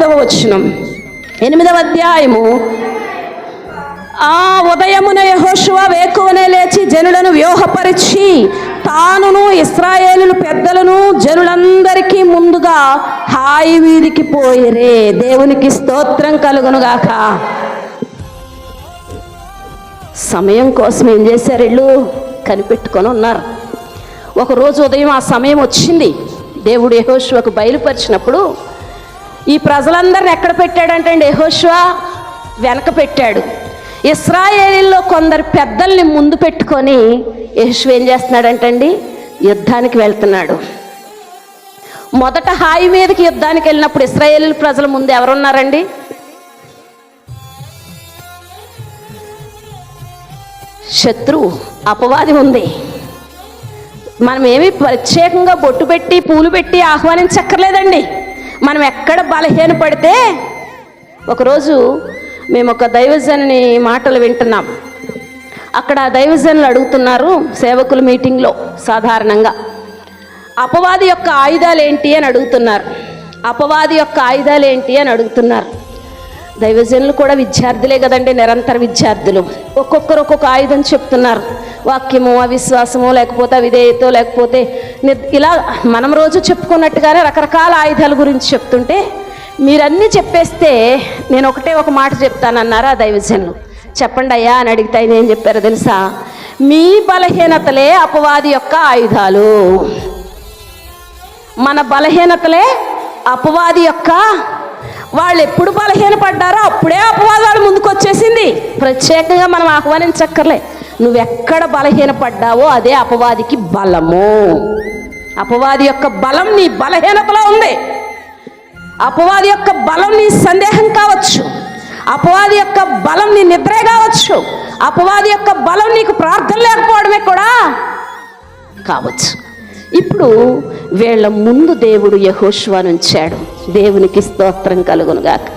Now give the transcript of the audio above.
5వ వచనం, 8వ అధ్యాయము. ఉదయమున యెహోషువ వేకువనే లేచి జనులను వ్యూహపరిచి తానును ఇశ్రాయేలు పెద్దలను జనులందరికీ ముందుగా హాయి వీధికి పోయిరే. దేవునికి స్తోత్రం కలుగునుగాక. సమయం కోసం ఏం చేశారు? వీళ్ళు కనిపెట్టుకొని ఉన్నారు. ఒకరోజు ఉదయం ఆ సమయం వచ్చింది. దేవుడు యెహోషువకు బయలుపరిచినప్పుడు ఈ ప్రజలందరిని ఎక్కడ పెట్టాడంటే అండి, యెహోషువ వెనక పెట్టాడు. ఇశ్రాయేలీల్లో కొందరు పెద్దల్ని ముందు పెట్టుకొని యెహోషువ ఏం చేస్తున్నాడంటండి, యుద్ధానికి వెళ్తున్నాడు. మొదట హాయి మీదకి యుద్ధానికి వెళ్ళినప్పుడు ఇశ్రాయేలు ప్రజల ముందు ఎవరున్నారండి? శత్రువు, అపవాది ఉంది. మనం ఏమి ప్రత్యేకంగా బొట్టు పెట్టి పూలు పెట్టి ఆహ్వానించక్కర్లేదండి. మనం ఎక్కడ బలహీన పడితే, ఒకరోజు మేము ఒక దైవజనుని మాటలు వింటున్నాం. అక్కడ దైవజనులు అడుగుతున్నారు సేవకుల మీటింగ్లో, సాధారణంగా అపవాది యొక్క ఆయుధాలు ఏంటి అని అడుగుతున్నారు. అపవాది యొక్క ఆయుధాలు ఏంటి అని అడుగుతున్నారు. దైవజనులు కూడా విద్యార్థులే కదండి, నిరంతర విద్యార్థులు. ఒక్కొక్కరు ఒక్కొక్క ఆయుధం చెప్తున్నారు. వాక్యము, అవిశ్వాసము, లేకపోతే అవిధేయతో, లేకపోతే ఇలా మనం రోజు చెప్పుకున్నట్టుగానే రకరకాల ఆయుధాల గురించి చెప్తుంటే, మీరన్నీ చెప్పేస్తే నేను ఒక మాట చెప్తానన్నారు ఆ దైవజనులు. చెప్పండి అయ్యా అని అడిగితే ఆయన ఏం చెప్పారో తెలుసా? మీ బలహీనతలే అపవాది యొక్క ఆయుధాలు. మన బలహీనతలే అపవాది యొక్క. వాళ్ళు ఎప్పుడు బలహీనపడ్డారో అప్పుడే అపవాది వాళ్ళు ముందుకు వచ్చేసింది. ప్రత్యేకంగా మనం ఆహ్వానించక్కర్లే. నువ్వెక్కడ బలహీనపడ్డావో అదే అపవాదికి బలము. అపవాది యొక్క బలం నీ బలహీనతలో ఉంది. అపవాది యొక్క బలం నీ సందేహం కావచ్చు. అపవాది యొక్క బలం నీ నిద్రే కావచ్చు. అపవాది యొక్క బలం నీకు ప్రార్థన లేకపోవడమే కూడా కావచ్చు. ఇప్పుడు వీళ్ళ ముందు దేవుడు యెహోషువను ఉంచాడు. దేవునికి స్తోత్రం కలుగునుగాక.